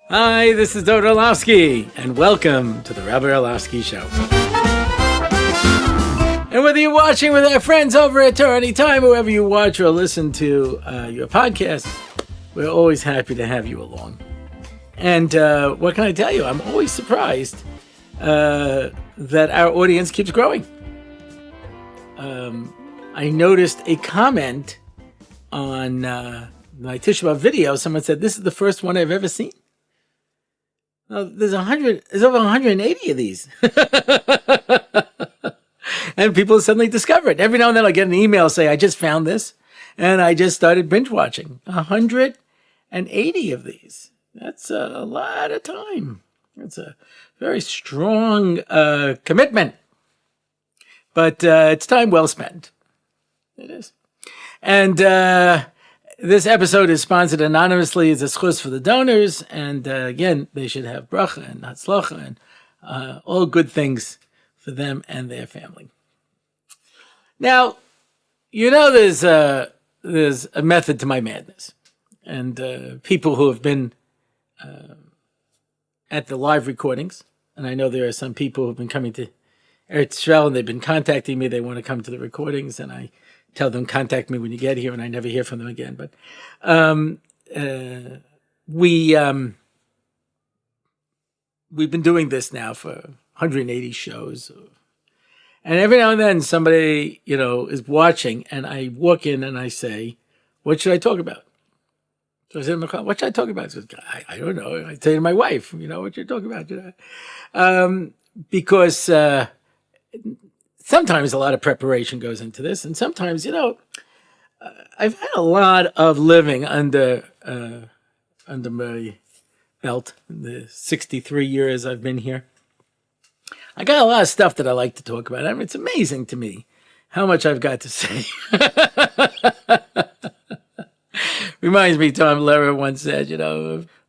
Hi, this is Dovid Orlofsky, and welcome to the Rabbi Orlofsky Show. And whether you're watching with our friends over at Torah Anytime, whoever you watch or listen to your podcast, we're always happy to have you along. And what can I tell you? I'm always surprised that our audience keeps growing. I noticed a comment on my Tisha B'Av video. Someone said, "This is the first one I've ever seen." Well, there's over 180 of these. And people suddenly discover it. Every now and then I get an email say, "I just found this, and I just started binge watching." 180 of these. That's a lot of time. That's a very strong commitment. But it's time well spent. It is. And this episode is sponsored anonymously as a schus for the donors. And again, they should have bracha and hatzlacha and all good things for them and their family. Now, you know there's a method to my madness. And people who have been at the live recordings, and I know there are some people who have been coming to Eretz Yisrael and they've been contacting me. They want to come to the recordings, and I tell them, contact me when you get here, and I never hear from them again. But we've been doing this now for 180 shows. And every now and then somebody, is watching, and I walk in and I say, "What should I talk about?" So I said, "What should I talk about?" She says, I don't know. I say to my wife, "What you're talking about?" Because sometimes a lot of preparation goes into this, and sometimes, I've had a lot of living under my belt in the 63 years I've been here. I got a lot of stuff that I like to talk about. I mean, it's amazing to me how much I've got to say. Reminds me, Tom Lehrer once said,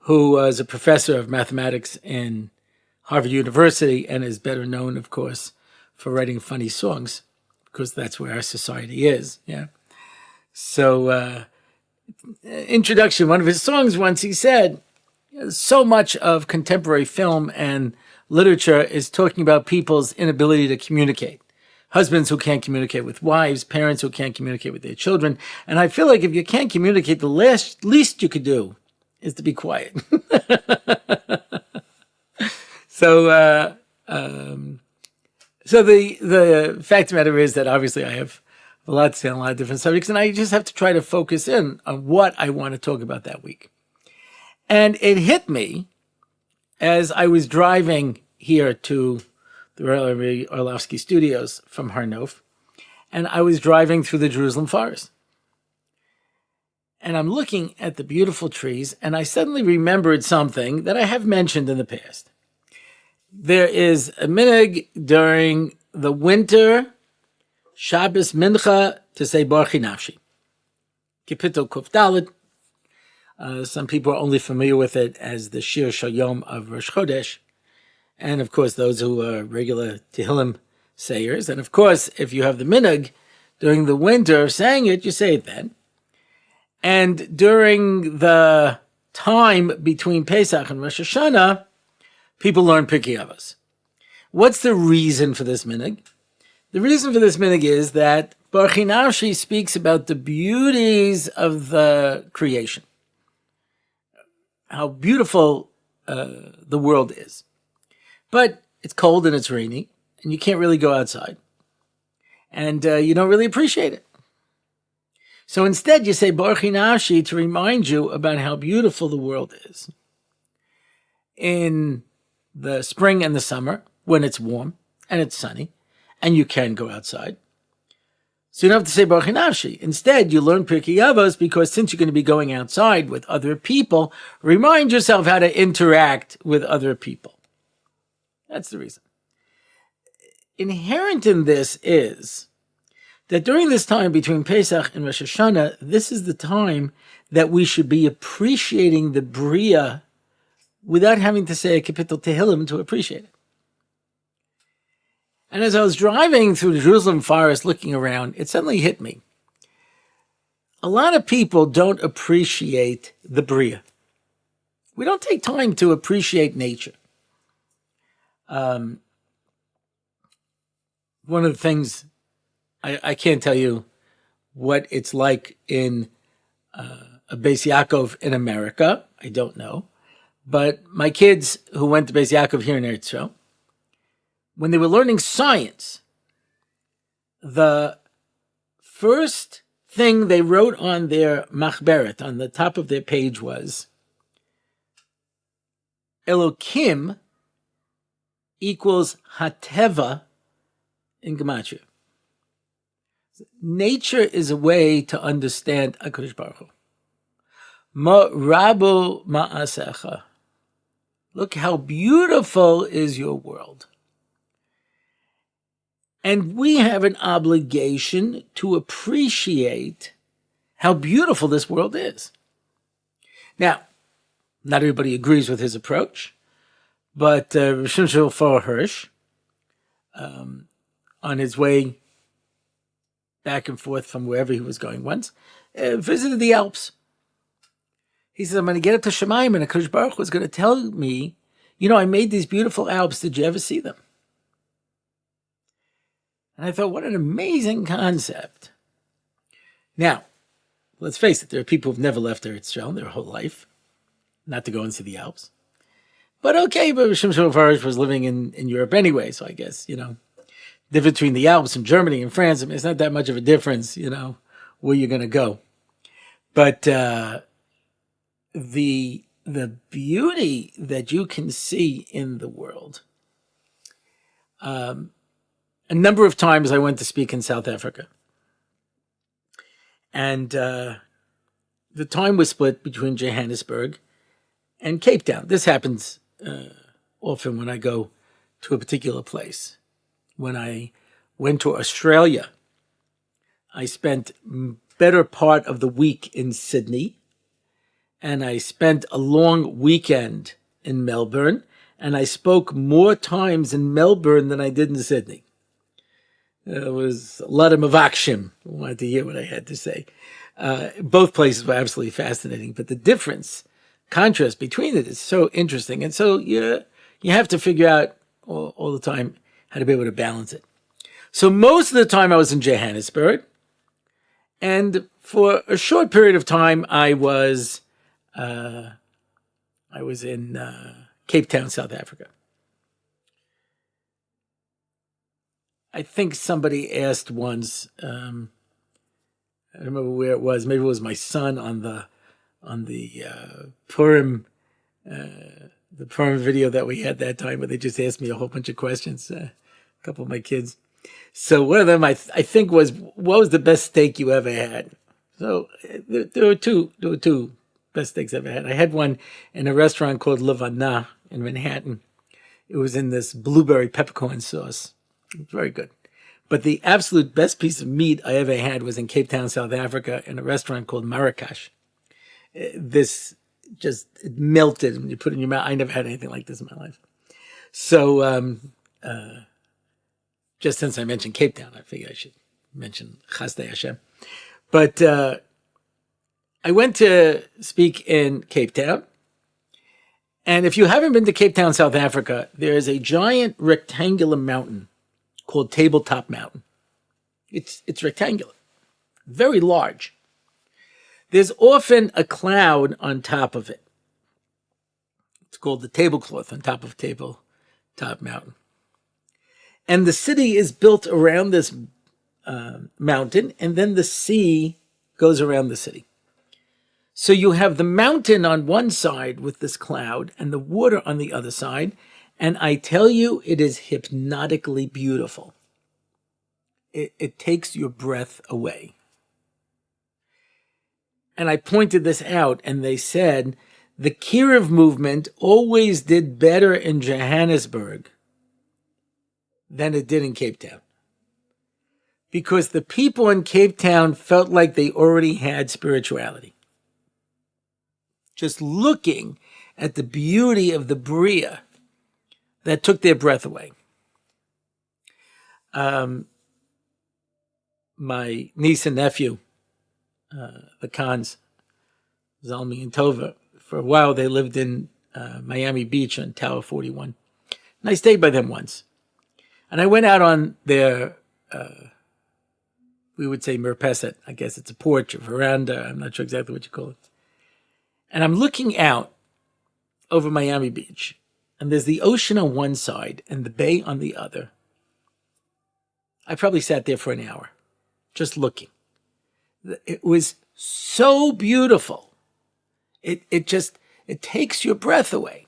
who was a professor of mathematics in Harvard University and is better known, of course, for writing funny songs, because that's where our society is. Yeah. So, introduction, one of his songs once, he said, so much of contemporary film and literature is talking about people's inability to communicate. Husbands who can't communicate with wives, parents who can't communicate with their children. And I feel like if you can't communicate, the least you could do is to be quiet. So the fact of the matter is that obviously I have a lot to say on a lot of different subjects, and I just have to try to focus in on what I want to talk about that week. And it hit me as I was driving here to the Rabbi Orlofsky studios from Har Nof, and I was driving through the Jerusalem forest. And I'm looking at the beautiful trees, and I suddenly remembered something that I have mentioned in the past. There is a minhag during the winter Shabbos Mincha to say Baruch Nafshi. Kapitel Kuf Daled. Some people are only familiar with it as the Shir Shayom of Rosh Chodesh. And of course, those who are regular Tehillim sayers. And of course, if you have the minhag during the winter of saying it, you say it then. And during the time between Pesach and Rosh Hashanah, people learn Pirkei Avos. What's the reason for this minhag? The reason for this minhag is that Baruch Nafshi speaks about the beauties of the creation. How beautiful the world is. But it's cold and it's rainy, and you can't really go outside. And you don't really appreciate it. So instead, you say Baruch Nafshi to remind you about how beautiful the world is. In the spring and the summer, when it's warm and it's sunny, and you can go outside. So you don't have to say Baruch Nafshi. Instead, you learn Pirkei Avos because since you're going to be going outside with other people, remind yourself how to interact with other people. That's the reason. Inherent in this is that during this time between Pesach and Rosh Hashanah, this is the time that we should be appreciating the Bria without having to say a Kapitel Tehillim to appreciate it. And as I was driving through the Jerusalem forest looking around, it suddenly hit me. A lot of people don't appreciate the Bria. We don't take time to appreciate nature. One of the things, I can't tell you what it's like in a Beis Yaakov in America. I don't know. But my kids who went to Beis Yaakov here in Eretz Yisrael, when they were learning science, the first thing they wrote on their machberet, on the top of their page, was Elokim equals Hateva in Gematria. Nature is a way to understand HaKadosh Baruch Hu. Ma rabu ma'asecha. Look how beautiful is your world. And we have an obligation to appreciate how beautiful this world is. Now, not everybody agrees with his approach, but Rishon Shofar Hirsch, on his way back and forth from wherever he was going once, visited the Alps. He said, I'm going to get up to Shemayim, and HaKadosh Baruch Hu was going to tell me, I made these beautiful Alps. Did you ever see them? And I thought, what an amazing concept. Now, let's face it, there are people who've never left Eretz Yisrael their whole life, not to go and see the Alps. But okay, but Rishon Shofar was living in Europe anyway, so I guess, the difference between the Alps and Germany and France, it's not that much of a difference, where you're going to go. But the beauty that you can see in the world. A number of times I went to speak in South Africa. And the time was split between Johannesburg and Cape Town. This happens often when I go to a particular place. When I went to Australia, I spent better part of the week in Sydney, and I spent a long weekend in Melbourne, and I spoke more times in Melbourne than I did in Sydney. It was a lot of mavakshim who wanted to hear what I had to say. Both places were absolutely fascinating, but the contrast between it is so interesting. And so you have to figure out all the time how to be able to balance it. So most of the time I was in Johannesburg, and for a short period of time I was in Cape Town, South Africa. I think somebody asked once, I don't remember where it was, maybe it was my son on the Purim video that we had that time, but they just asked me a whole bunch of questions, a couple of my kids. So one of them I think was, what was the best steak you ever had? So there were two best steaks I ever had. I had one in a restaurant called Levana in Manhattan. It was in this blueberry peppercorn sauce. It was very good. But the absolute best piece of meat I ever had was in Cape Town, South Africa, in a restaurant called Marrakesh. This just melted when you put it in your mouth. I never had anything like this in my life. So just since I mentioned Cape Town, I figured I should mention Chasdei Hashem. But I went to speak in Cape Town. And if you haven't been to Cape Town, South Africa, there is a giant rectangular mountain called Tabletop Mountain. It's rectangular, very large. There's often a cloud on top of it. It's called the tablecloth on top of Tabletop Mountain. And the city is built around this mountain, and then the sea goes around the city. So you have the mountain on one side with this cloud and the water on the other side. And I tell you, it is hypnotically beautiful. It takes your breath away. And I pointed this out, and they said the Kiruv movement always did better in Johannesburg than it did in Cape Town. Because the people in Cape Town felt like they already had spirituality. Just looking at the beauty of the Bria that took their breath away. My niece and nephew, the Khans, Zalmi and Tova, For a while, they lived in Miami Beach on Tower 41. And I stayed by them once. And I went out on their, we would say merpeset. I guess it's a porch, a veranda. I'm not sure exactly what you call it. And I'm looking out over Miami Beach. And there's the ocean on one side and the bay on the other. I probably sat there for an hour, just looking. It was so beautiful. It takes your breath away.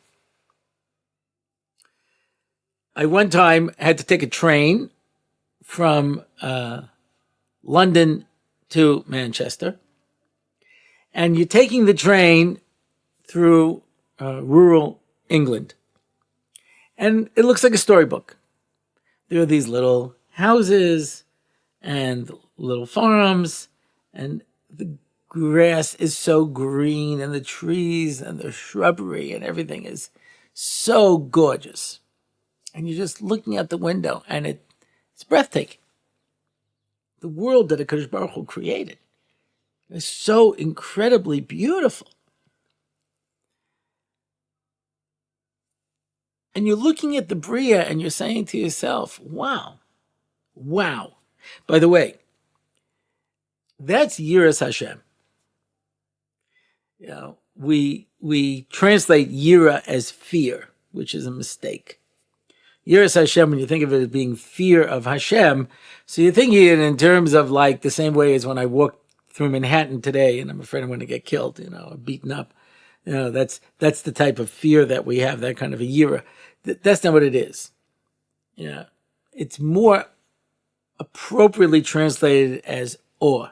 I one time had to take a train from London to Manchester. And you're taking the train through rural England. And it looks like a storybook. There are these little houses and little farms, and the grass is so green, and the trees and the shrubbery and everything is so gorgeous. And you're just looking out the window, and it's breathtaking. The world that HaKadosh Baruch Hu created is so incredibly beautiful. And you're looking at the Bria and you're saying to yourself, wow. By the way, that's Yiras Hashem. You know, we translate Yira as fear, which is a mistake. Yiras Hashem, when you think of it as being fear of Hashem, so you're thinking it in terms of like the same way as when I walk through Manhattan today and I'm afraid I'm going to get killed, or beaten up. That's the type of fear that we have, that kind of a Yira. That's not what it is. It's more appropriately translated as awe.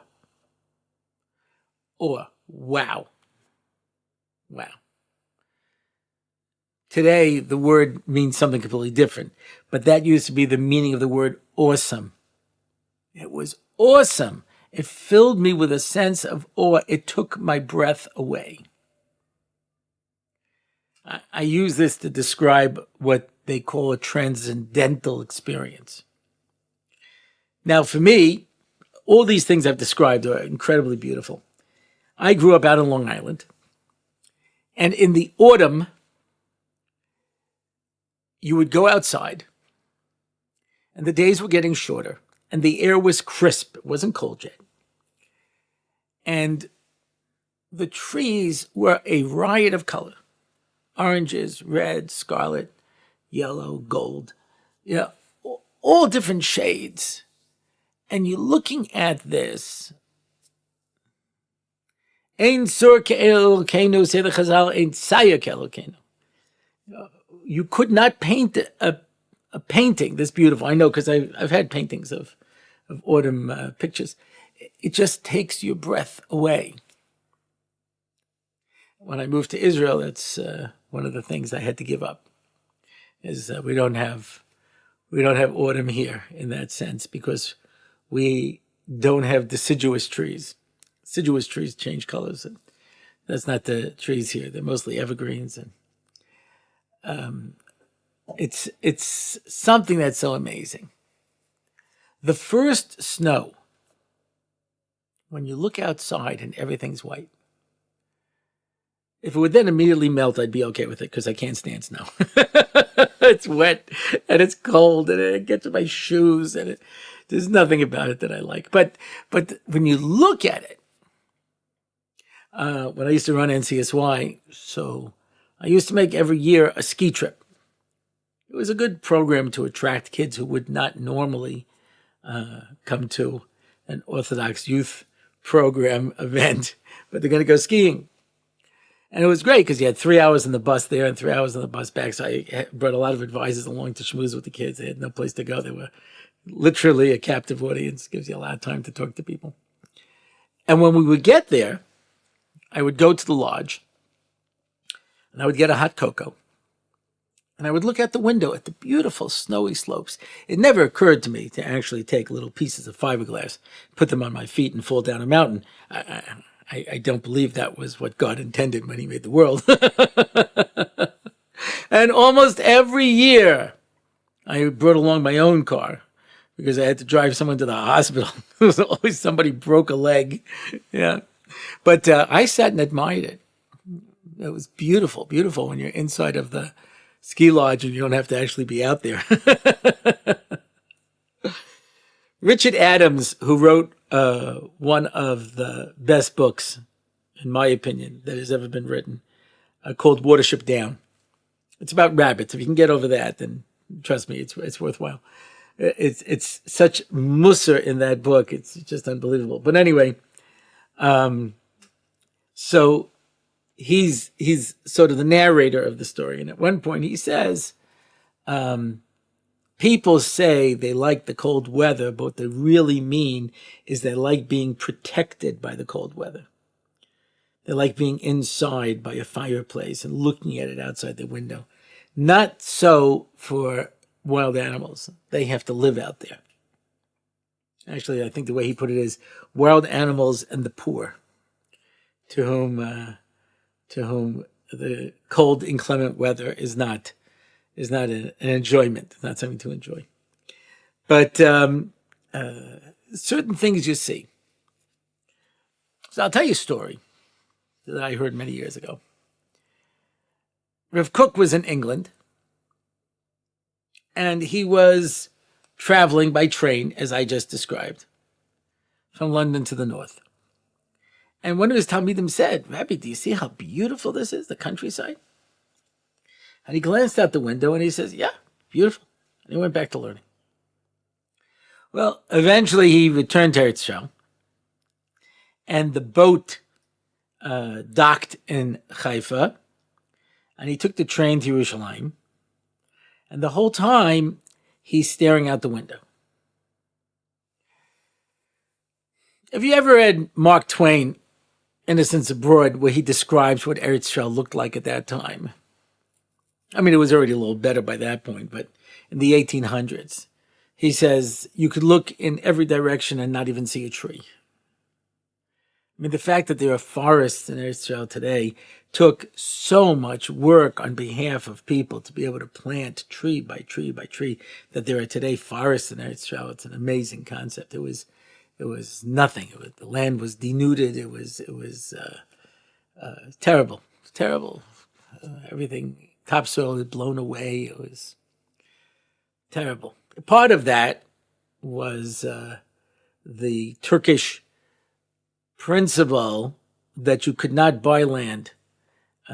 Awe. Wow. Today, the word means something completely different, but that used to be the meaning of the word awesome. It was awesome. It filled me with a sense of awe. It took my breath away. I use this to describe what they call a transcendental experience. Now, for me, all these things I've described are incredibly beautiful. I grew up out on Long Island, and in the autumn, you would go outside, and the days were getting shorter, and the air was crisp. It wasn't cold yet. And the trees were a riot of color. Oranges, red, scarlet, yellow, gold, all different shades. And you're looking at this. Ein sur ke'elokeinu, say the Chazal, ein tzaya ke'elokeinu. You could not paint a painting this beautiful. I know, because I've had paintings of autumn pictures. It just takes your breath away. When I moved to Israel, that's one of the things I had to give up. Is we don't have autumn here in that sense, because we don't have deciduous trees. Deciduous trees change colors, and that's not the trees here. They're mostly evergreens, and it's something that's so amazing. The first snow, when you look outside and everything's white. If it would then immediately melt, I'd be okay with it, because I can't stand snow. It's wet and it's cold and it gets in my shoes, and there's nothing about it that I like. But when you look at it, when I used to run NCSY, so I used to make every year a ski trip. It was a good program to attract kids who would not normally come to an Orthodox youth program event, but they're going to go skiing. And it was great, because you had 3 hours in the bus there and 3 hours on the bus back. So I brought a lot of advisors along to schmooze with the kids. They had no place to go. They were literally a captive audience. Gives you a lot of time to talk to people. And when we would get there, I would go to the lodge, and I would get a hot cocoa. And I would look out the window at the beautiful snowy slopes. It never occurred to me to actually take little pieces of fiberglass, put them on my feet, and fall down a mountain. I don't believe that was what God intended when he made the world. And almost every year, I brought along my own car, because I had to drive someone to the hospital. There was always somebody broke a leg. Yeah. But I sat and admired it. It was beautiful, beautiful when you're inside of the ski lodge and you don't have to actually be out there. Richard Adams, who wrote one of the best books, in my opinion, that has ever been written, called Watership Down. It's about rabbits. If you can get over that, then trust me, it's worthwhile. It's such mussar in that book. It's just unbelievable. But anyway, so he's sort of the narrator of the story. And at one point he says, people say they like the cold weather, but what they really mean is they like being protected by the cold weather. They like being inside by a fireplace and looking at it outside the window. Not so for wild animals. They have to live out there. Actually, I think the way he put it is wild animals and the poor, to whom the cold, inclement weather is not an enjoyment. It's not something to enjoy. But certain things you see. So I'll tell you a story that I heard many years ago. Rav Kook was in England, and he was traveling by train, as I just described, from London to the north. And one of his Talmidim said, Rabbi, do you see how beautiful this is, the countryside? And he glanced out the window and he says, yeah, beautiful. And he went back to learning. Well, eventually he returned to Eretz Yisrael, and the boat docked in Haifa, and he took the train to Yerushalayim, and the whole time he's staring out the window. Have you ever read Mark Twain, Innocents Abroad, where he describes what Eretz Yisrael looked like at that time? I mean, it was already a little better by that point, but in the 1800s, he says you could look in every direction and not even see a tree. I mean, the fact that there are forests in Eretz Yisrael today took so much work on behalf of people to be able to plant tree by tree by tree, that there are today forests in Eretz Yisrael. It's an amazing concept. It was nothing. The land was denuded. It was terrible, terrible. Everything, topsoil had blown away. It was terrible. Part of that was the Turkish principle that you could not buy land.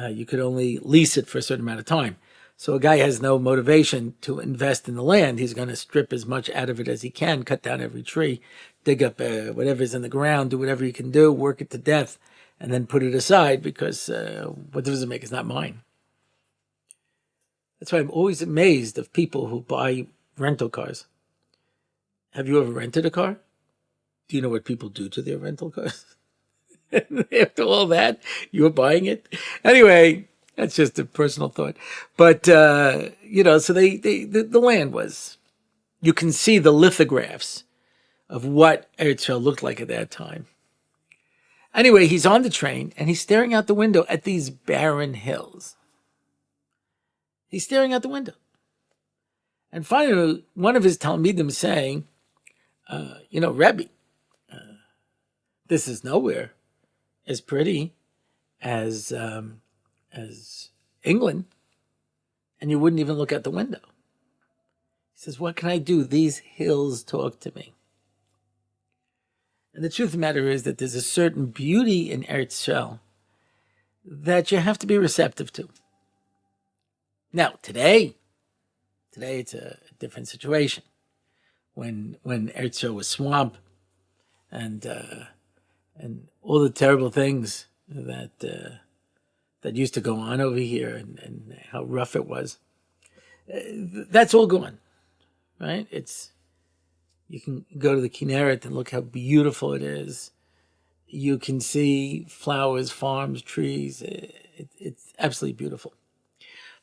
You could only lease it for a certain amount of time. So a guy has no motivation to invest in the land. He's going to strip as much out of it as he can, cut down every tree, dig up whatever's in the ground, do whatever you can do, work it to death, and then put it aside because what does it make? It's not mine. That's why I'm always amazed of people who buy rental cars. Have you ever rented a car? Do you know what people do to their rental cars? After all that, you're buying it? Anyway, that's just a personal thought. But, so the land was, you can see the lithographs of what Eretz Yisrael looked like at that time. Anyway, he's on the train and he's staring out the window at these barren hills. He's staring out the window. And finally, one of his Talmidim saying, Rabbi, this is nowhere as pretty as England, and you wouldn't even look out the window. He says, what can I do? These hills talk to me. And the truth of the matter is that there's a certain beauty in Eretz Yisrael that you have to be receptive to. Now, today it's a different situation. When Eretz Yisrael was swamp, and all the terrible things that used to go on over here, and how rough it was, that's all gone, right? You can go to the Kinneret and look how beautiful it is. You can see flowers, farms, trees. It's absolutely beautiful.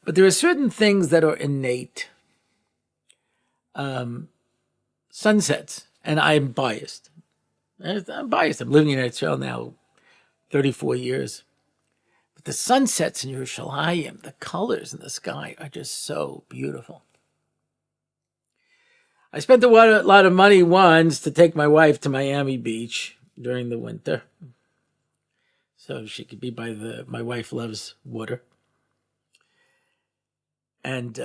But there are certain things that are innate. Sunsets, and I'm biased. I'm living in Israel now 34 years. But the sunsets in Yerushalayim, the colors in the sky are just so beautiful. I spent a lot of money once to take my wife to Miami Beach during the winter. so she could be by my wife loves water. And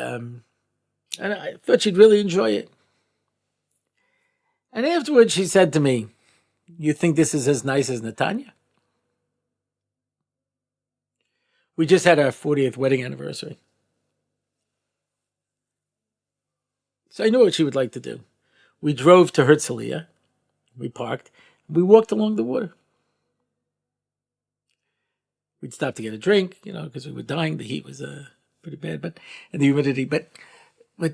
I thought she'd really enjoy it. And afterwards she said to me, "You think this is as nice as Netanya?" We just had our 40th wedding anniversary. So I knew what she would like to do. We drove to Herzliya. We parked. We walked along the water. We'd stop to get a drink, because we were dying. The heat was pretty bad, and the humidity. But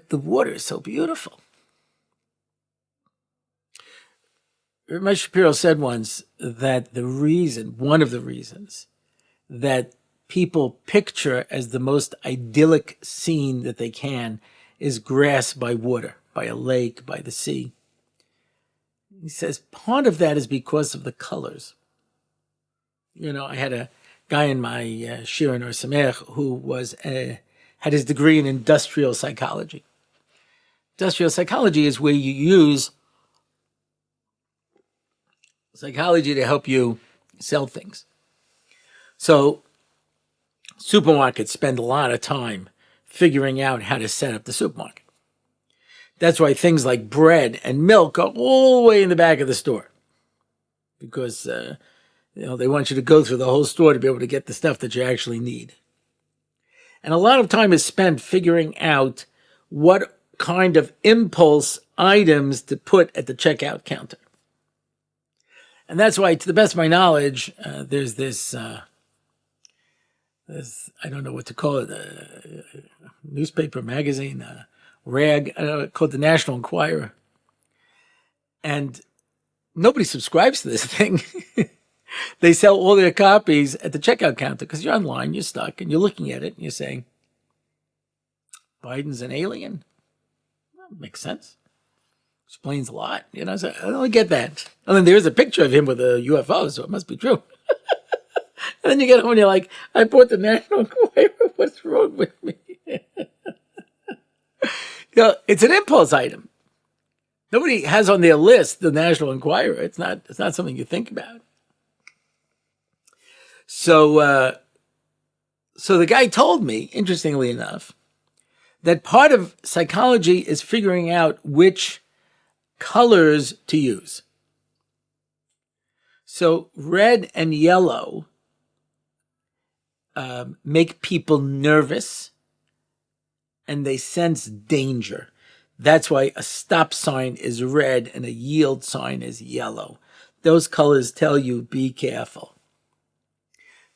the water is so beautiful. Rabbi Shapiro said once that one of the reasons that people picture as the most idyllic scene that they can is grass by water, by a lake, by the sea. He says part of that is because of the colors. I had a guy in my shir in Or Samech who had his degree in industrial psychology. Industrial psychology is where you use psychology to help you sell things. So supermarkets spend a lot of time figuring out how to set up the supermarket. That's why things like bread and milk are all the way in the back of the store. Because, they want you to go through the whole store to be able to get the stuff that you actually need. And a lot of time is spent figuring out what kind of impulse items to put at the checkout counter. And that's why, to the best of my knowledge, there's this, I don't know what to call it, newspaper, magazine, rag, called the National Enquirer. And nobody subscribes to this thing. They sell all their copies at the checkout counter because you're online, you're stuck, and you're looking at it, and you're saying, Biden's an alien? Well, makes sense. Explains a lot. So I don't get that. And then there's a picture of him with a UFO, so it must be true. And then you get home and you're like, I bought the National Enquirer. What's wrong with me? It's an impulse item. Nobody has on their list the National Enquirer. It's not something you think about. So the guy told me, interestingly enough, that part of psychology is figuring out which colors to use. So red and yellow make people nervous and they sense danger. That's why a stop sign is red and a yield sign is yellow. Those colors tell you, be careful.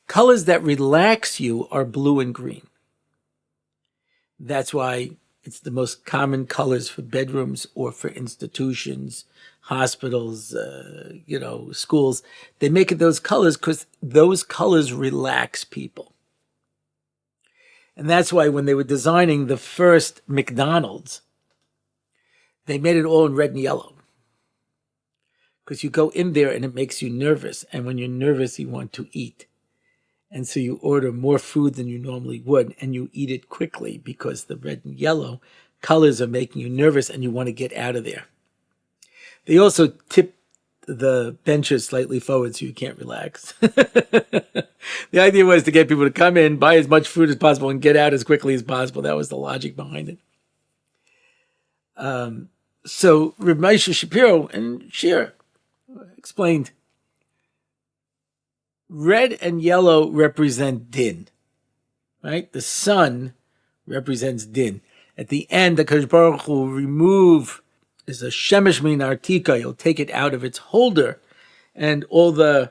Colors that relax you are blue and green. That's why it's the most common colors for bedrooms or for institutions, hospitals, schools. They make it those colors because those colors relax people. And that's why when they were designing the first McDonald's, they made it all in red and yellow. Because you go in there and it makes you nervous. And when you're nervous, you want to eat. And so you order more food than you normally would, and you eat it quickly because the red and yellow colors are making you nervous and you want to get out of there. They also tip the benches slightly forward so you can't relax. The idea was to get people to come in, buy as much food as possible, and get out as quickly as possible. That was the logic behind it. So Rabbi Shapiro and Shir explained, red and yellow represent din, right? The sun represents din. At the end, the Kadosh Baruch Hu will remove, is a shemesh min artika, he'll take it out of its holder, and all the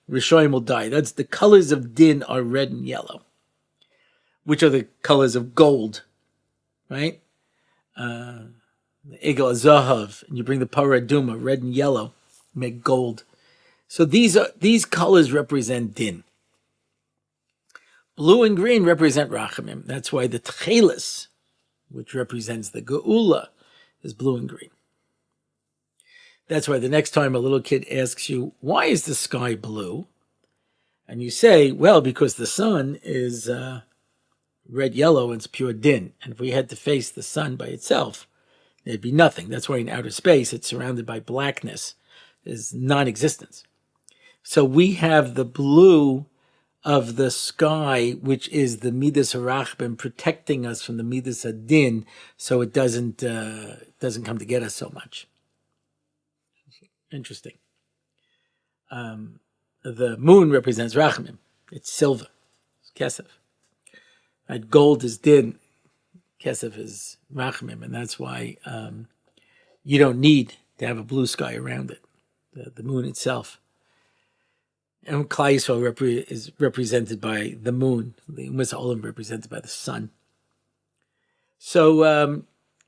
Rishonim will die. That's the colors of din are red and yellow, which are the colors of gold, right? The Egel Zahav, and you bring the Paraduma, red and yellow, make gold. So these colors represent din. Blue and green represent rachamim. That's why the tchelis, which represents the geula, is blue and green. That's why the next time a little kid asks you, why is the sky blue? And you say, well, because the sun is red, yellow, and it's pure din. And if we had to face the sun by itself, there'd be nothing. That's why in outer space, it's surrounded by blackness. There's non-existence. So we have the blue of the sky, which is the midas harachbim, protecting us from the midas adin, so it doesn't come to get us so much. Interesting. The moon represents rachamim. It's silver. It's kesef. Right? Gold is din. Kesef is rachamim, and that's why you don't need to have a blue sky around it. The moon itself. And Klal Yisrael is represented by the moon. The Umas Olam represented by the sun. So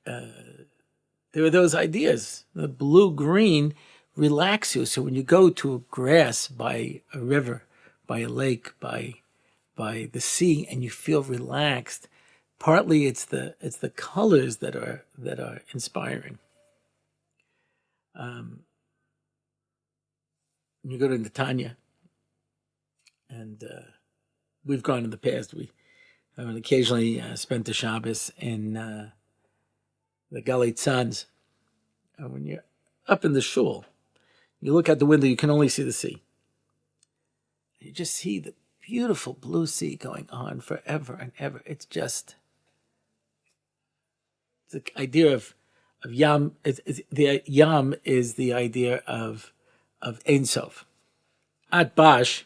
there are those ideas. The blue-green relax you. So when you go to grass by a river, by a lake, by the sea, and you feel relaxed, partly it's the colors that are inspiring. You go to Netanya, and we've gone in the past. We occasionally spent the Shabbos in the Galei Tzans. When you're up in the shul, you look out the window, you can only see the sea. You just see the beautiful blue sea going on forever and ever. It's the idea of Yam. The Yam is the idea of Ein Sof. At Bash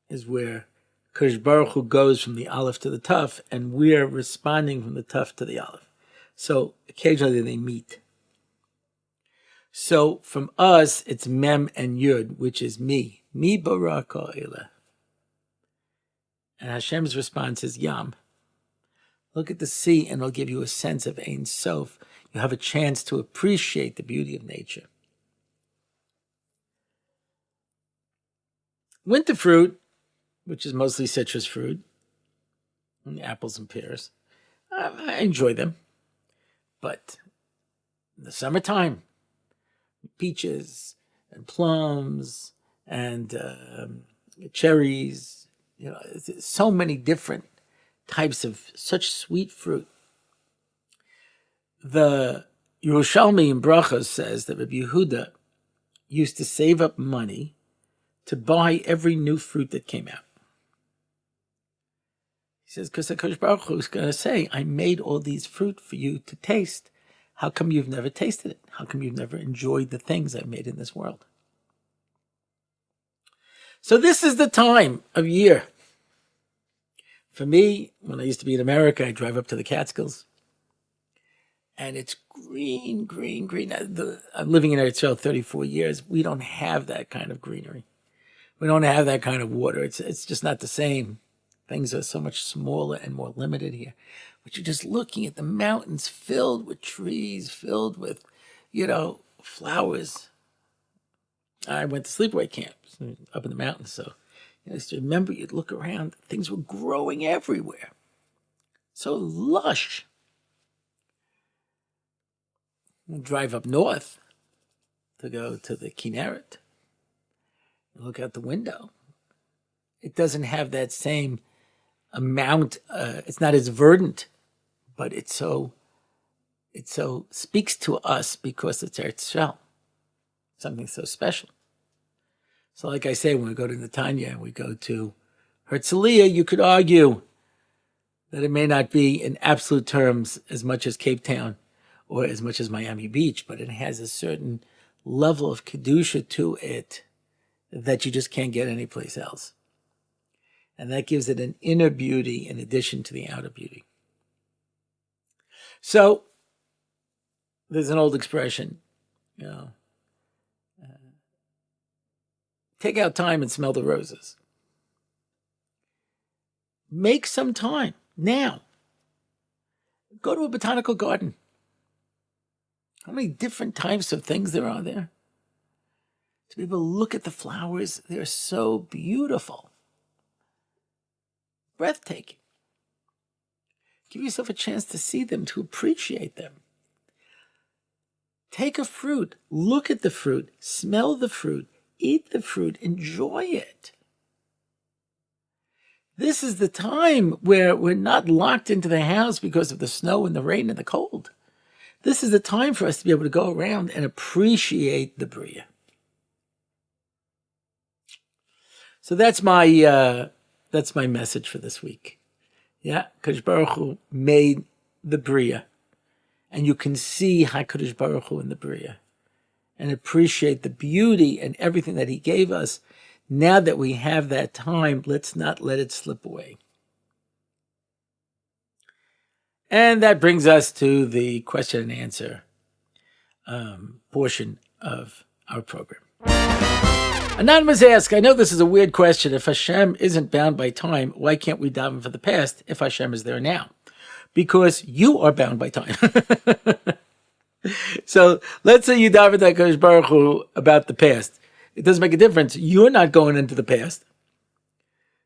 is where Kadosh Baruch Hu goes from the Aleph to the Taf, and we're responding from the Taf to the Aleph. So occasionally they meet. So from us, it's Mem and Yud, which is me. Mi baraka ele. And Hashem's response is Yam. Look at the sea, and it'll give you a sense of Ein Sof. You have a chance to appreciate the beauty of nature. Winter fruit, which is mostly citrus fruit, and apples and pears, I enjoy them. But in the summertime, peaches and plums and cherries, so many different types of such sweet fruit. The Yerushalmi in Bracha says that Rabbi Yehuda used to save up money to buy every new fruit that came out. He says, because the Kadosh Baruch Hu is going to say, I made all these fruit for you to taste. How come you've never tasted it? How come you've never enjoyed the things I've made in this world? So this is the time of year. For me, when I used to be in America, I'd drive up to the Catskills. And it's green, green, green. I'm living in Eretz Yisrael 34 years. We don't have that kind of greenery. We don't have that kind of water. It's just not the same. Things are so much smaller and more limited here. But you're just looking at the mountains filled with trees, filled with, flowers. I went to sleepaway camps up in the mountains, so I used to remember you'd look around, things were growing everywhere. So lush. We'll drive up north to go to the Kinneret. Look out the window. It doesn't have that same amount. It's not as verdant, but it so speaks to us because it's Eretz Yisrael, something so special. So, like I say, when we go to Netanya and we go to Herzliya, you could argue that it may not be in absolute terms as much as Cape Town or as much as Miami Beach, but it has a certain level of kedusha to it that you just can't get anyplace else. And that gives it an inner beauty in addition to the outer beauty. So, there's an old expression, take out time and smell the roses. Make some time now. Go to a botanical garden. How many different types of things there are there? To be able to look at the flowers, they're so beautiful. Breathtaking. Give yourself a chance to see them, to appreciate them. Take a fruit, look at the fruit, smell the fruit, eat the fruit, enjoy it. This is the time where we're not locked into the house because of the snow and the rain and the cold. This is the time for us to be able to go around and appreciate the Bria. So that's my message for this week. Yeah, Kadosh Baruch Hu made the Bria, and you can see HaKadosh Baruch Hu in the Bria, and appreciate the beauty and everything that He gave us. Now that we have that time, let's not let it slip away. And that brings us to the question and answer portion of our program. Anonymous asks, I know this is a weird question. If Hashem isn't bound by time, why can't we daven for the past if Hashem is there now? Because you are bound by time. So let's say you daven to HaKadosh Baruch Hu about the past. It doesn't make a difference. You're not going into the past.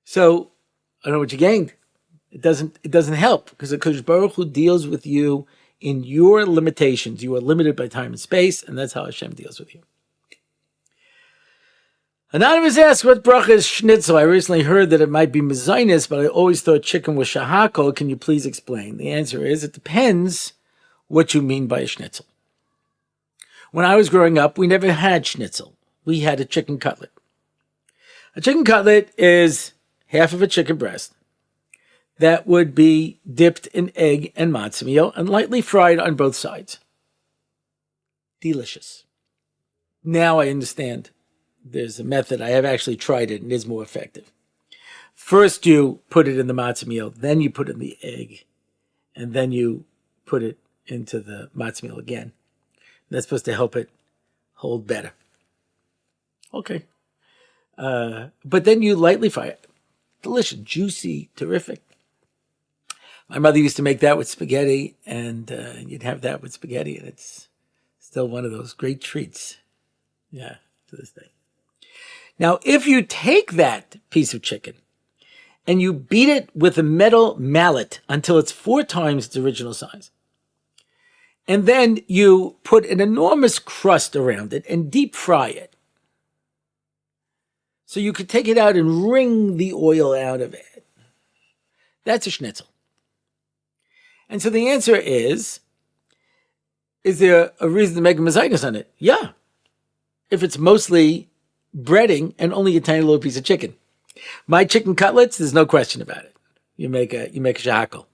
So I don't know what you gained. It doesn't help, because HaKadosh Baruch Hu deals with you in your limitations. You are limited by time and space, and that's how Hashem deals with you. Anonymous asks, what bracha is schnitzel? I recently heard that it might be mezonos, but I always thought chicken was shehakol. Can you please explain? The answer is, it depends what you mean by a schnitzel. When I was growing up, we never had schnitzel. We had a chicken cutlet. A chicken cutlet is half of a chicken breast that would be dipped in egg and matzah meal and lightly fried on both sides. Delicious. Now I understand. There's a method. I have actually tried it, and it is more effective. First, you put it in the matzah meal, then you put it in the egg, and then you put it into the matzah meal again. That's supposed to help it hold better. Okay. But then you lightly fry it. Delicious, juicy, terrific. My mother used to make that with spaghetti, and you'd have that with spaghetti, and it's still one of those great treats. Yeah, to this day. Now, if you take that piece of chicken and you beat it with a metal mallet until it's 4 times its original size, and then you put an enormous crust around it and deep fry it, so you could take it out and wring the oil out of it, that's a schnitzel. And so the answer is there a reason to make a mezonos on it? Yeah. If it's mostly breading and only a tiny little piece of chicken. My chicken cutlets, there's no question about it. You make a shehakol.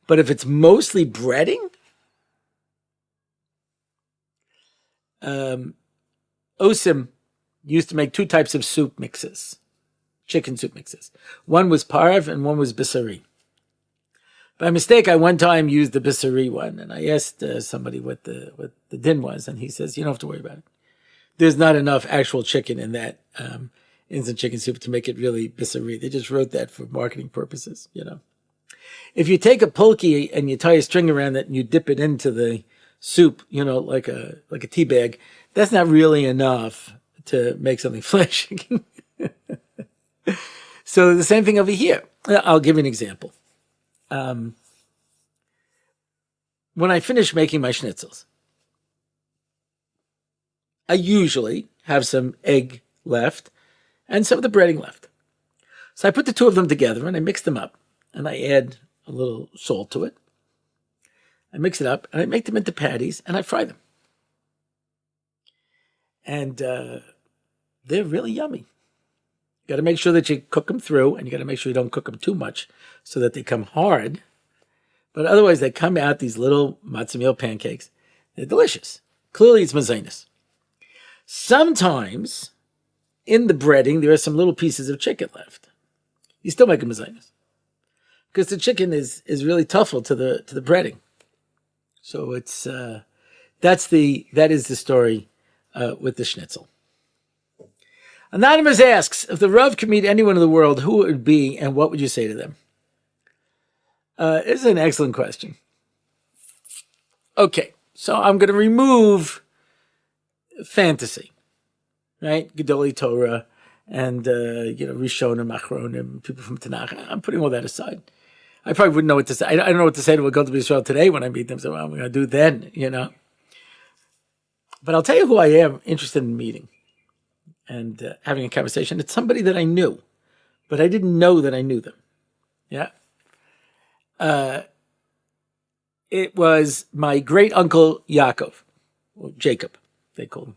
But if it's mostly breading, Osim used to make 2 types of soup mixes, chicken soup mixes. One was parv and one was bisari. By mistake, I one time used the bisari one, and I asked somebody what the din was, and he says, you don't have to worry about it. There's not enough actual chicken in that instant chicken soup to make it really bisari. They just wrote that for marketing purposes, you know. If you take a pulki and you tie a string around it and you dip it into the soup, you know, like a tea bag, that's not really enough to make something fleshy. So the same thing over here. I'll give you an example. When I finish making my schnitzels, I usually have some egg left and some of the breading left. So I put the 2 of them together and I mix them up, and I add a little salt to it. I mix it up and I make them into patties and I fry them. And they're really yummy. You got to make sure that you cook them through, and you got to make sure you don't cook them too much so that they come hard. But otherwise, they come out these little matzah meal pancakes. They're delicious. Clearly, it's mezonos. Sometimes, in the breading, there are some little pieces of chicken left. You still make a mezonos, because the chicken is really tougher to the breading. So it's that is the story with the schnitzel. Anonymous asks, if the Rav could meet anyone in the world, who it would be, and what would you say to them? This is an excellent question. Okay, so I'm going to remove fantasy, right? Gedolei Torah and Rishonim, Achronim, people from Tanakh. I'm putting all that aside. I probably wouldn't know what to say. I don't know what to say to a Gadol B'Yisrael today when I meet them. So what am I going to do then? You know. But I'll tell you who I am interested in meeting and having a conversation. It's somebody that I knew, but I didn't know that I knew them. Yeah. It was my great uncle Yaakov, or Jacob, they called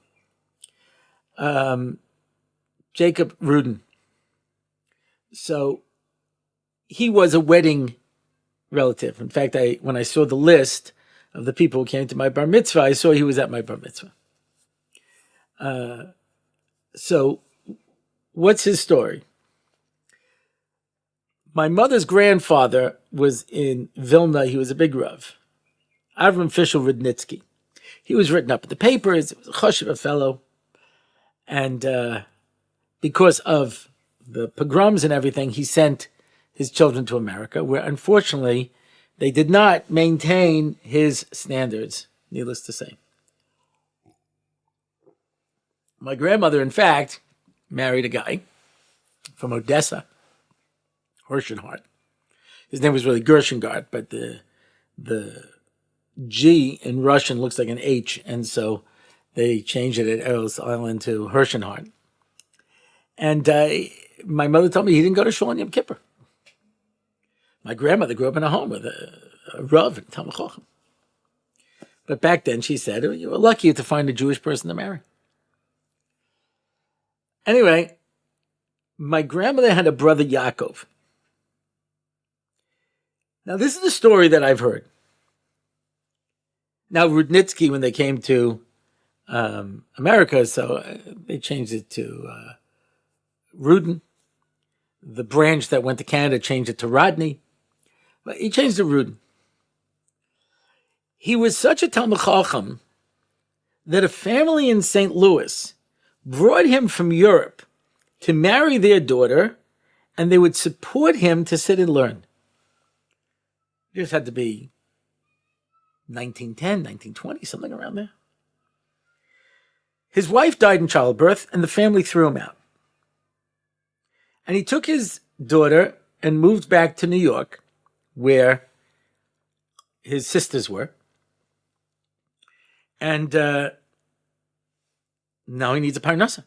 him. Jacob Rudin. So he was a wedding relative. In fact, when I saw the list of the people who came to my bar mitzvah, I saw he was at my bar mitzvah. So what's his story? My mother's grandfather was in Vilna. He was a big Rav, Avram Fishel Rudnitsky. He was written up in the papers. He was a chashuv fellow. And because of the pogroms and everything, he sent his children to America, where unfortunately they did not maintain his standards, needless to say. My grandmother, in fact, married a guy from Odessa, Hirschenhardt. His name was really Gershengard, but the G in Russian looks like an H, and so they changed it at Ellis Island to Hirschenhardt. And my mother told me he didn't go to Shul on Yom Kippur. My grandmother grew up in a home with a Rav and Talmid Chacham. But back then, she said, you were lucky to find a Jewish person to marry. Anyway, my grandmother had a brother, Yaakov. Now, this is a story that I've heard. Now, Rudnitsky, when they came to America, so they changed it to Rudin. The branch that went to Canada changed it to Rodney. But he changed to Rudin. He was such a Talmid Chacham that a family in St. Louis brought him from Europe to marry their daughter, and they would support him to sit and learn. It just had to be 1910, 1920, something around there. His wife died in childbirth, and the family threw him out. And he took his daughter and moved back to New York, where his sisters were. And now he needs a parnasa.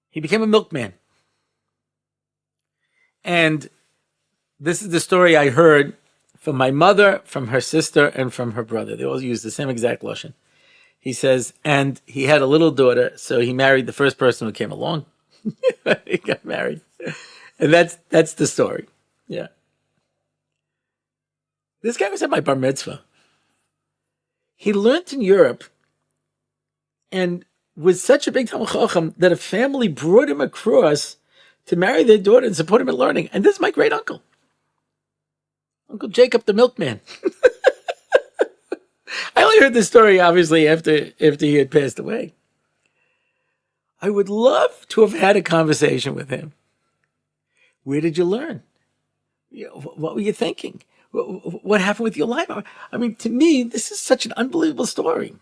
He became a milkman. And this is the story I heard from my mother, from her sister, and from her brother. They all use the same exact lashon. He says, and he had a little daughter, so he married the first person who came along. He got married. And that's the story. Yeah. This guy was at my bar mitzvah. He learned in Europe and was such a big Talmid Chacham that a family brought him across to marry their daughter and support him in learning. And this is my great uncle. Uncle Jacob the milkman. I only heard this story, obviously, after he had passed away. I would love to have had a conversation with him. Where did you learn? What were you thinking? What happened with your life? I mean, to me, this is such an unbelievable story.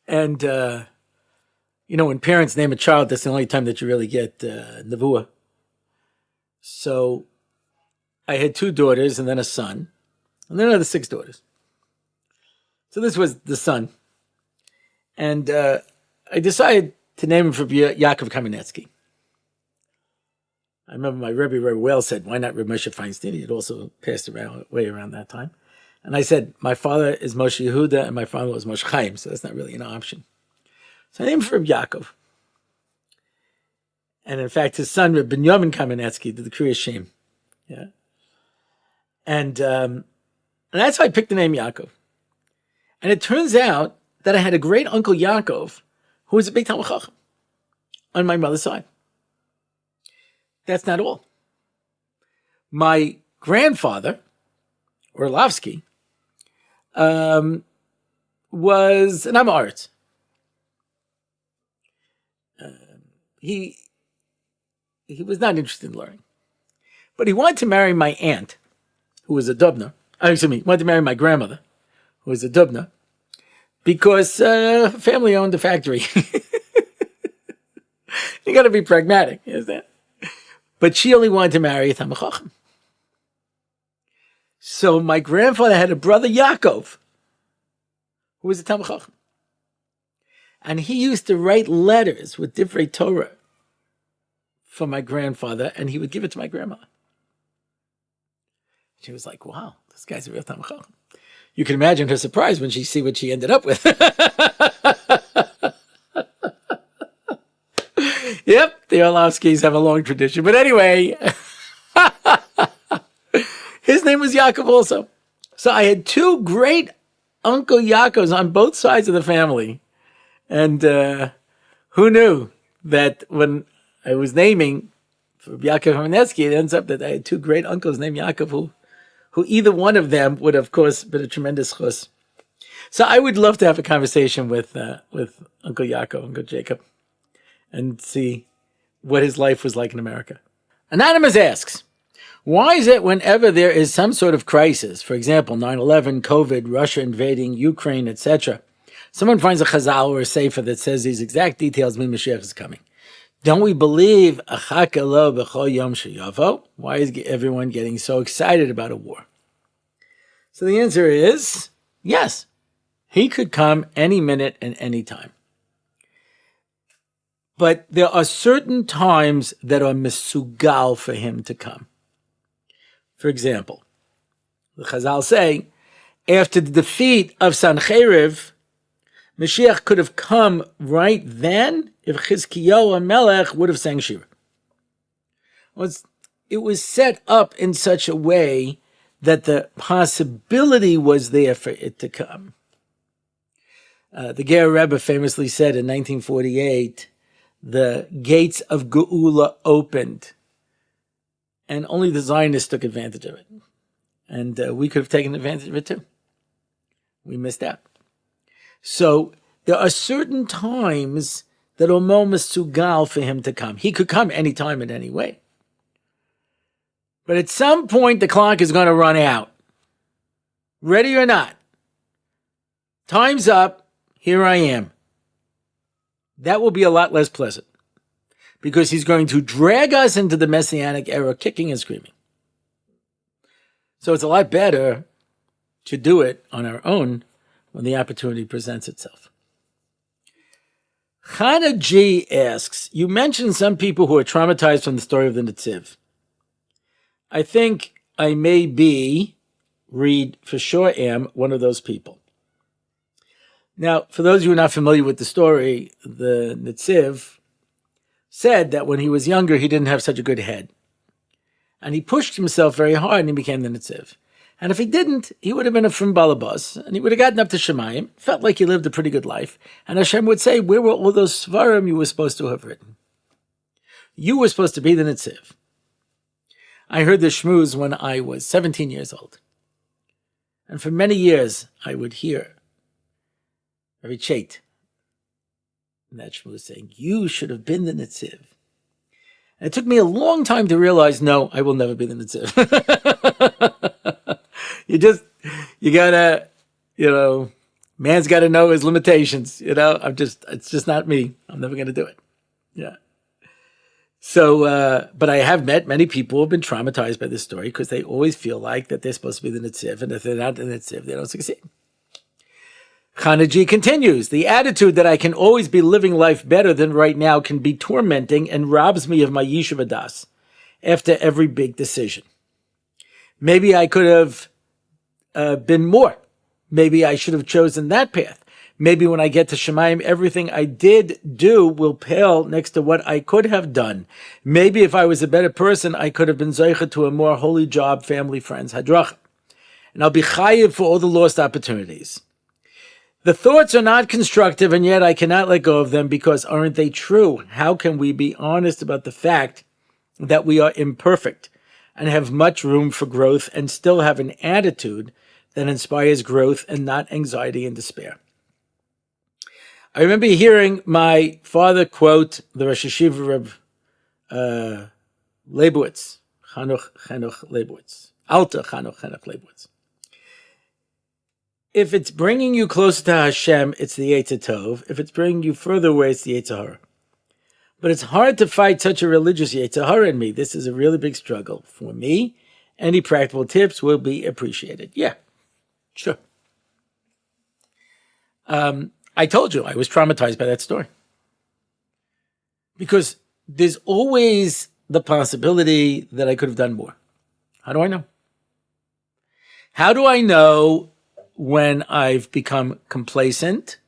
And, when parents name a child, that's the only time that you really get nevuah. So I had 2 daughters and then a son, and then another 6 daughters. So this was the son. And I decided to name him for Yaakov Kamenetsky. I remember my Rabbi very well said, why not Rabbi Moshe Feinstein? He had also passed away around that time. And I said, my father is Moshe Yehuda and my father was Moshe Chaim, so that's not really an option. So I named him for Yaakov. And in fact, his son, Rabbi Binyamin Kamenetsky, did the Kriya Shem. Yeah. And that's how I picked the name Yaakov. And it turns out that I had a great uncle Yaakov, who was a big Talmid Chacham on my mother's side. That's not all. My grandfather, Orlofsky, was an Amaretz. He was not interested in learning. But he wanted to marry my aunt, who was a Dubna. He wanted to marry my grandmother, who was a Dubna, because family owned a factory. You got to be pragmatic, you understand? But she only wanted to marry a Talmid Chacham. So my grandfather had a brother, Yaakov, who was a Talmid Chacham. And he used to write letters with Divrei Torah for my grandfather, and he would give it to my grandmother. She was like, wow, this guy's a real Talmid Chacham. You can imagine her surprise when she see what she ended up with. Yep, the Orlofskys have a long tradition. But anyway, his name was Yaakov also. So I had two great Uncle Yaakovs on both sides of the family. And who knew that when I was naming for Yaakov Hamnetsky, it ends up that I had two great uncles named Yaakov, who either one of them would, of course, been a tremendous chus. So I would love to have a conversation with Uncle Yaakov, Uncle Jacob, and see what his life was like in America. Anonymous asks, why is it whenever there is some sort of crisis, for example, 9/11, COVID, Russia invading Ukraine, etc., someone finds a Chazal or a Sefer that says these exact details mean Mashiach is coming? Don't we believe Achakeh lo b'chol yom Sheyavo? Why is everyone getting so excited about a war? So the answer is yes. He could come any minute and any time. But there are certain times that are mesugal for him to come. For example, the Chazal say, after the defeat of Sancheriv, Mashiach could have come right then if Chizkiyahu Melech would have sang Shira. It was set up in such a way that the possibility was there for it to come. The Ger Rebbe famously said in 1948, the gates of Geula opened, and only the Zionists took advantage of it. And we could have taken advantage of it too. We missed out. So there are certain times that are more mesugal for him to come. He could come anytime in any way. But at some point, the clock is going to run out. Ready or not. Time's up. Here I am. That will be a lot less pleasant because he's going to drag us into the Messianic era, kicking and screaming. So it's a lot better to do it on our own when the opportunity presents itself. Chana G asks, you mentioned some people who are traumatized from the story of the Netziv. I think I may be, read for sure am, one of those people. Now, for those of you who are not familiar with the story, the Netziv said that when he was younger, he didn't have such a good head. And he pushed himself very hard and he became the Netziv. And if he didn't, he would have been a from Balabas, and he would have gotten up to Shemayim, felt like he lived a pretty good life. And Hashem would say, where were all those Svarim you were supposed to have written? You were supposed to be the Netziv. I heard the shmooze when I was 17 years old. And for many years, I would hear Rabbi Chait, and that shmooze saying, you should have been the Netziv. And it took me a long time to realize, no, I will never be the Netziv. you gotta, man's gotta know his limitations, it's just not me. I'm never gonna do it. Yeah. So, but I have met many people who have been traumatized by this story because they always feel like that they're supposed to be the Netziv, and if they're not the Netziv, they don't succeed. Chanaji continues, the attitude that I can always be living life better than right now can be tormenting and robs me of my yeshiva das after every big decision. Maybe I could have been more. Maybe I should have chosen that path. Maybe when I get to Shemayim, everything I did do will pale next to what I could have done. Maybe if I was a better person, I could have been zeicha to a more holy job, family, friends, hadracha. And I'll be chayiv for all the lost opportunities. The thoughts are not constructive, and yet I cannot let go of them because aren't they true? How can we be honest about the fact that we are imperfect and have much room for growth and still have an attitude that inspires growth and not anxiety and despair? I remember hearing my father quote the Rosh Hashiva Reb Leibowitz, Chanuch Leibowitz, Alta Chanuch Leibowitz. If it's bringing you closer to Hashem, it's the Yetzer Tov. If it's bringing you further away, it's the Yetzer Hara. But it's hard to fight such a religious Yetzer Hara in me. This is a really big struggle for me. Any practical tips will be appreciated. Yeah, sure. I told you I was traumatized by that story. Because there's always the possibility that I could have done more. How do I know? How do I know when I've become complacent?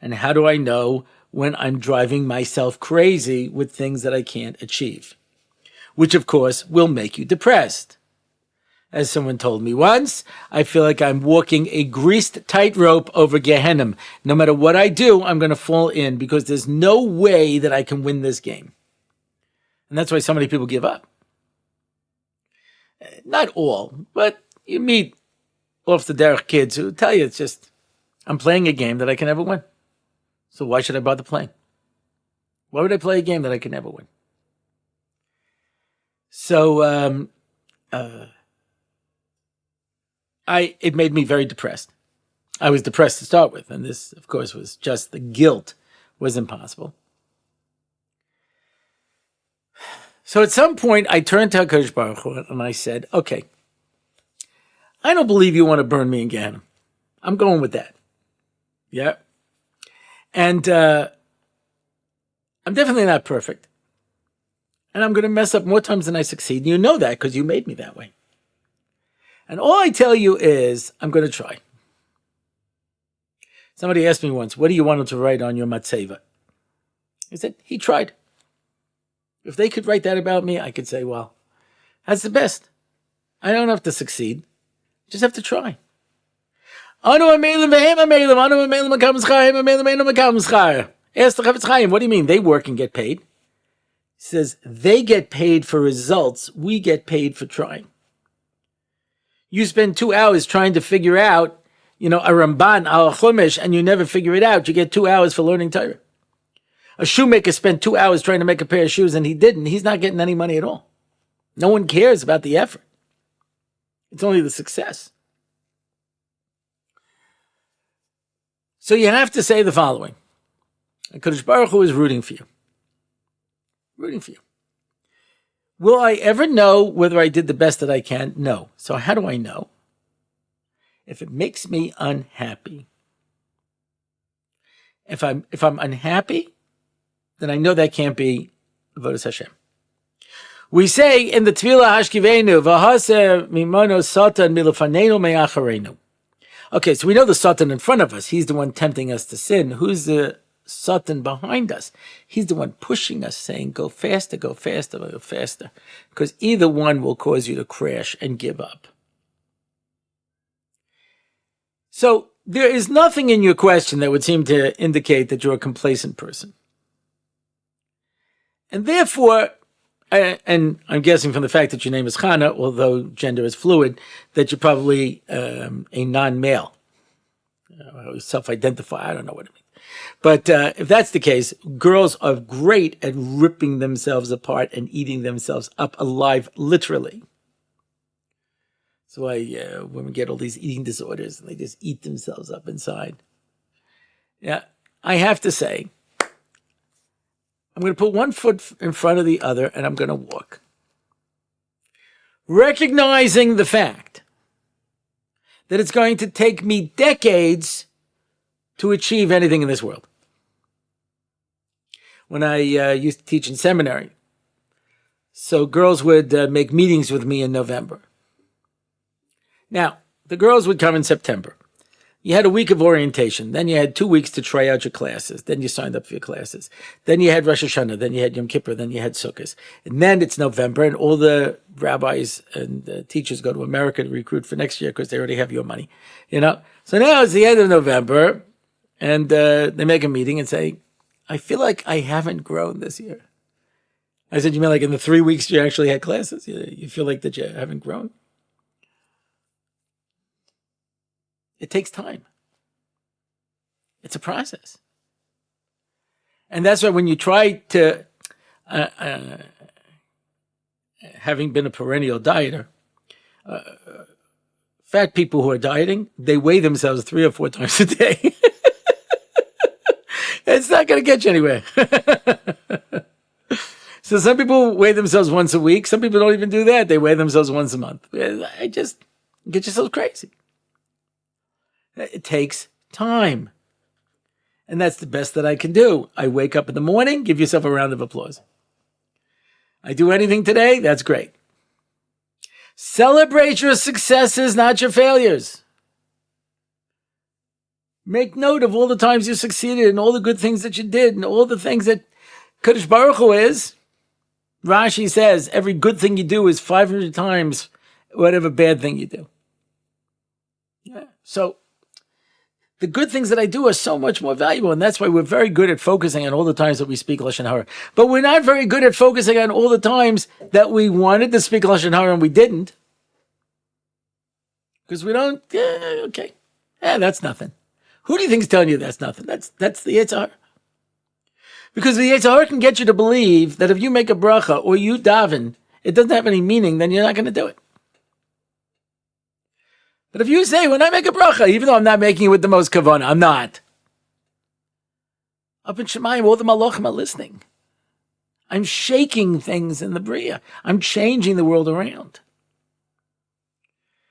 And how do I know when I'm driving myself crazy with things that I can't achieve, which of course will make you depressed. As someone told me once, I feel like I'm walking a greased tightrope over Gehenna. No matter what I do, I'm going to fall in because there's no way that I can win this game. And that's why so many people give up. Not all, but you meet off the derech kids who tell you it's just, I'm playing a game that I can never win. So why should I bother playing? Why would I play a game that I can never win? So, it made me very depressed. I was depressed to start with, and this, of course, was just the guilt was impossible. So at some point, I turned to HaKadosh Baruch Hu, and I said, okay, I don't believe you want to burn me in Gehenna. I'm going with that. Yeah. And I'm definitely not perfect. And I'm going to mess up more times than I succeed. And you know that because you made me that way. And all I tell you is, I'm going to try. Somebody asked me once, what do you want him to write on your matzeva? I said, he tried. If they could write that about me, I could say, well, that's the best. I don't have to succeed. Just have to try. Ask the Chafetz Chaim, what do you mean? They work and get paid. He says, they get paid for results. We get paid for trying. You spend 2 hours trying to figure out, a Ramban, al Chumash, and you never figure it out. You get 2 hours for learning Torah. A shoemaker spent 2 hours trying to make a pair of shoes and he didn't. He's not getting any money at all. No one cares about the effort. It's only the success. So you have to say the following. HaKadosh Baruch Hu is rooting for you. Rooting for you. Will I ever know whether I did the best that I can? No. So how do I know? If it makes me unhappy. If I'm unhappy, then I know that can't be Avodas Hashem. We say in the Tefillah Hashkivenu, V'haser mimono satan milefanenu me'acharenu. Okay, so we know the Satan in front of us. He's the one tempting us to sin. Who's the Satan behind us? He's the one pushing us, saying, go faster, go faster, go faster. Because either one will cause you to crash and give up. So there is nothing in your question that would seem to indicate that you're a complacent person. And therefore, and I'm guessing from the fact that your name is Chana, although gender is fluid, that you're probably a non-male. Self-identify, I don't know what it means. But if that's the case, girls are great at ripping themselves apart and eating themselves up alive, literally. That's why women get all these eating disorders and they just eat themselves up inside. Yeah, I have to say, I'm going to put one foot in front of the other and I'm going to walk. Recognizing the fact that it's going to take me decades to achieve anything in this world. When I used to teach in seminary, so girls would make meetings with me in November. Now, the girls would come in September. You had a week of orientation. Then you had 2 weeks to try out your classes. Then you signed up for your classes. Then you had Rosh Hashanah. Then you had Yom Kippur. Then you had Sukkot. And then it's November, and all the rabbis and teachers go to America to recruit for next year because they already have your money. So now it's the end of November, and they make a meeting and say, I feel like I haven't grown this year. I said, you mean like in the 3 weeks you actually had classes? You feel like that you haven't grown? It takes time. It's a process. And that's why when you try to, having been a perennial dieter, fat people who are dieting, they weigh themselves 3 or 4 times a day. It's not going to get you anywhere. So some people weigh themselves once a week. Some people don't even do that. They weigh themselves once a month. I just get yourself crazy. It takes time. And that's the best that I can do. I wake up in the morning, give yourself a round of applause. I do anything today, that's great. Celebrate your successes, not your failures. Make note of all the times you succeeded and all the good things that you did and all the things that Kadosh Baruch Hu is. Rashi says every good thing you do is 500 times whatever bad thing you do. Yeah. So the good things that I do are so much more valuable, and that's why we're very good at focusing on all the times that we speak Lashon Hara. But we're not very good at focusing on all the times that we wanted to speak Lashon Hara and we didn't. Because we don't, that's nothing. Who do you think is telling you that's nothing? That's the Yetzer Hara. Because the Yetzer Hara can get you to believe that if you make a bracha or you daven, it doesn't have any meaning, then you're not going to do it. But if you say, when I make a bracha, even though I'm not making it with the most kavanah, I'm not. Up in Shemayim, all the malachim are listening. I'm shaking things in the Bria. I'm changing the world around.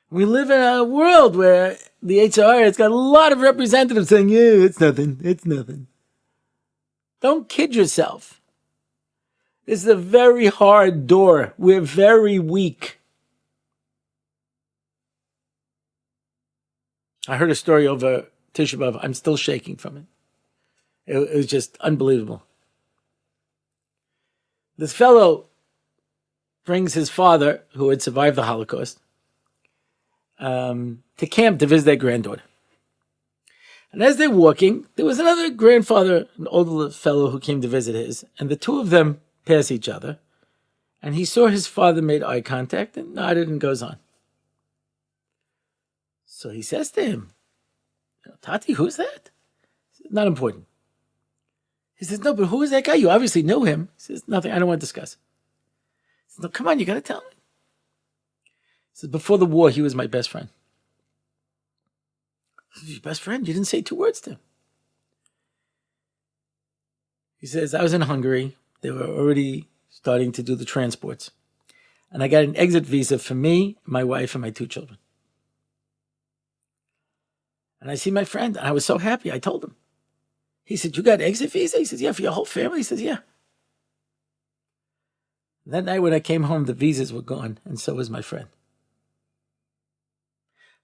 We live in a world where the Yetzer Hara has got a lot of representatives saying, yeah, it's nothing. Don't kid yourself. This is a very hard door. We're very weak. I heard a story over Tisha B'Av. I'm still shaking from it. It was just unbelievable. This fellow brings his father, who had survived the Holocaust, to camp to visit their granddaughter. And as they're walking, there was another grandfather, an older fellow who came to visit his, and the two of them pass each other. And he saw his father made eye contact and nodded and goes on. So he says to him, Tati, who's that? He says, not important. He says, no, but who is that guy? You obviously knew him. He says, nothing, I don't want to discuss. He says, no, come on, you got to tell me. He says, before the war, he was my best friend. I said, your best friend? You didn't say two words to him. He says, I was in Hungary. They were already starting to do the transports. And I got an exit visa for me, my wife, and my two children. And I see my friend, and I was so happy. I told him. He said, you got an exit visa? He says, yeah, for your whole family? He says, yeah. And that night when I came home, the visas were gone, and so was my friend.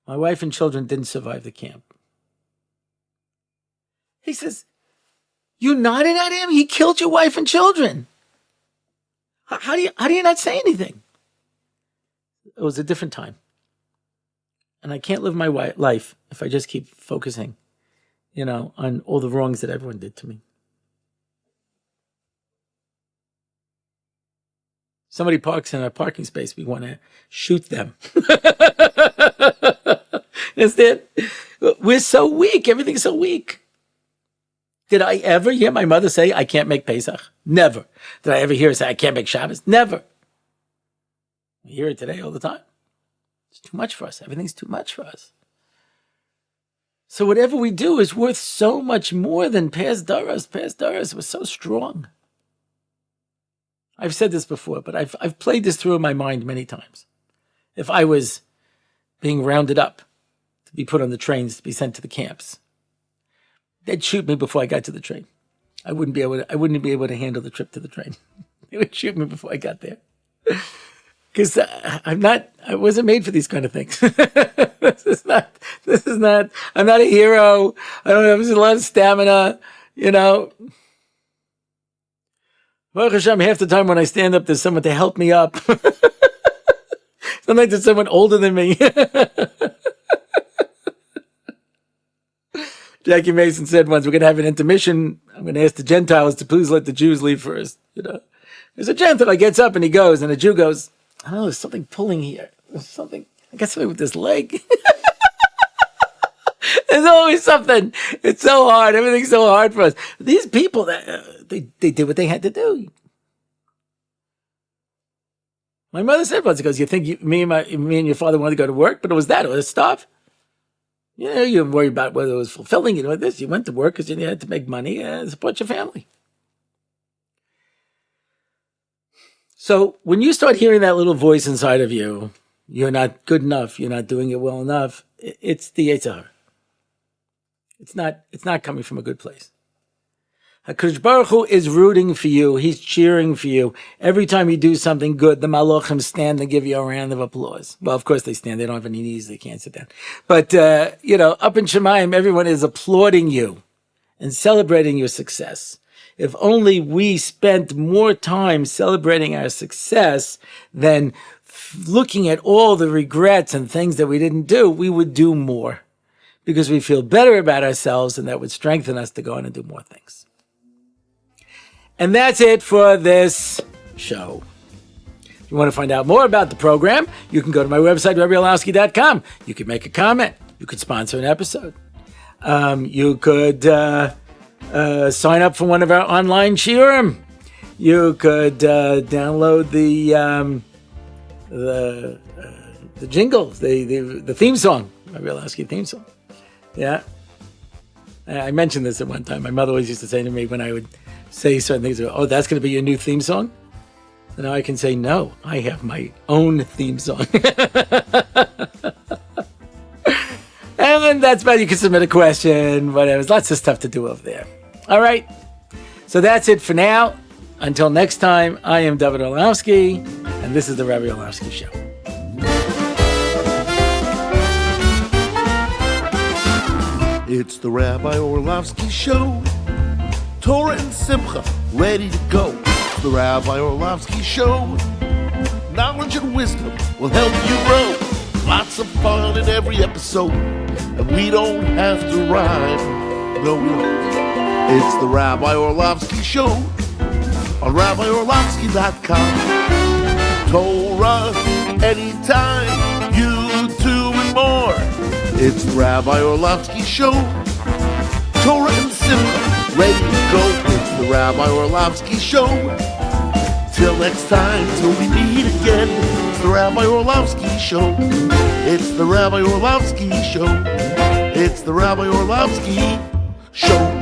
My wife and children didn't survive the camp. He says, you nodded at him? He killed your wife and children. How do you not say anything? It was a different time. And I can't live my life if I just keep focusing, on all the wrongs that everyone did to me. Somebody parks in a parking space, we want to shoot them. Understand? We're so weak. Everything's so weak. Did I ever hear my mother say, I can't make Pesach? Never. Did I ever hear her say, I can't make Shabbos? Never. We hear it today all the time. It's too much for us. Everything's too much for us. So whatever we do is worth so much more than past daras. Past daras was so strong. I've said this before, but I've played this through in my mind many times. If I was being rounded up to be put on the trains to be sent to the camps, they'd shoot me before I got to the train. I wouldn't be able to handle the trip to the train. They would shoot me before I got there. Because I wasn't made for these kind of things. This is not, I'm not a hero. I don't have a lot of stamina, Baruch Hashem, half the time when I stand up, there's someone to help me up. Sometimes there's someone older than me. Jackie Mason said once, we're going to have an intermission. I'm going to ask the Gentiles to please let the Jews leave first. There's a Gentile that gets up and he goes, and the Jew goes, I don't know, there's something pulling here. There's something. I got something with this leg. There's always something. It's so hard. Everything's so hard for us. These people, they did what they had to do. My mother said once, she goes, you think me and your father wanted to go to work, but it was stuff. You didn't worry about whether it was fulfilling. This. You went to work because you had to make money and support your family. So when you start hearing that little voice inside of you, you're not good enough, you're not doing it well enough, it's the Yetzer Hara. It's not coming from a good place. HaKadosh Baruch Hu is rooting for you. He's cheering for you. Every time you do something good, the Malachim stand and give you a round of applause. Well, of course they stand. They don't have any knees. They can't sit down. But, up in Shemayim, everyone is applauding you and celebrating your success. If only we spent more time celebrating our success than looking at all the regrets and things that we didn't do, we would do more because we feel better about ourselves, and that would strengthen us to go on and do more things. And that's it for this show. If you want to find out more about the program, you can go to my website, RabbiOrlofsky.com. You can make a comment. You could sponsor an episode. You could sign up for one of our online shiurim. You could download the jingle, the theme song, Rabbi Orlofsky theme song. Yeah. I mentioned this at one time. My mother always used to say to me when I would say certain things, oh, that's going to be your new theme song? And now I can say, no, I have my own theme song. And that's about it. You can submit a question, whatever. There's lots of stuff to do over there. All right. So that's it for now. Until next time, I am David Orlofsky, and this is the Rabbi Orlofsky Show. It's the Rabbi Orlofsky Show. Torah and Simcha, ready to go. It's the Rabbi Orlofsky Show. Knowledge and wisdom will help you grow. Lots of fun in every episode, and we don't have to rhyme. No, we don't. It's the Rabbi Orlofsky Show on RabbiOrlofsky.com. Torah anytime, YouTube and more. It's the Rabbi Orlofsky Show. Torah and Simcha, ready to go. It's the Rabbi Orlofsky Show. Till next time, till we meet again. It's the Rabbi Orlofsky Show. It's the Rabbi Orlofsky Show. It's the Rabbi Orlofsky Show.